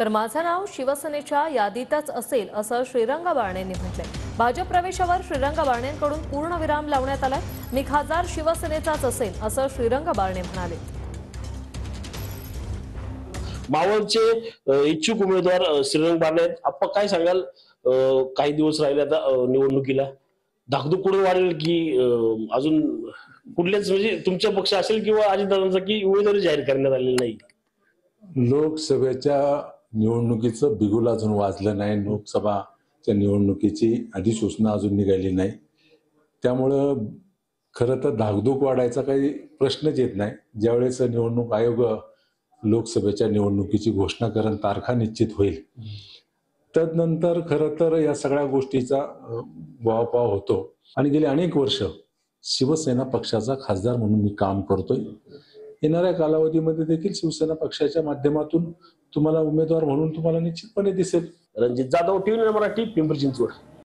तर माझं नाव शिवसेनेच्या यादीतच असेल असं श्रीरंग बारणेंनी म्हटलंय। भाजप प्रवेशावर श्रीरंग बारणेंकडून पूर्णविराम लावण्यात आलाय। मी खासदार शिवसेनेचाच असेल असं श्रीरंग बारणे म्हणाले। मावळचे इच्छुक उमेदवार श्रीरंग बारणे आहेत। आपण काय सांगाल, काही दिवस राहिले आता निवडणुकीला, धाकधूक कुठे वाढेल की अजून कुठल्याच म्हणजे तुमच्या पक्ष असेल किंवा अजितदादांचा की उमेदवारी जाहीर करण्यात आलेली नाही? लोकसभेच्या निवडणुकीचं बिगुल अजून वाजलं नाही। लोकसभाच्या निवडणुकीची अधिसूचना अजून निघाली नाही, त्यामुळं खरं तर धाकधूक वाढायचा काही प्रश्नच येत नाही। ज्यावेळेस निवडणूक आयोग लोकसभेच्या निवडणुकीची घोषणा करून तारखा निश्चित होईल, तदनंतर खरं तर या सगळ्या गोष्टीचा वावपाव होतो। आणि गेली अनेक वर्ष शिवसेना पक्षाचा खासदार म्हणून मी काम करतोय। येणाऱ्या कालावधीमध्ये देखील शिवसेना पक्षाच्या माध्यमातून तुम्हाला उमेदवार म्हणून तुम्हाला निश्चितपणे दिसेल। रणजित जाधव, टीव्ही मराठी, पिंपरी चिंचवड।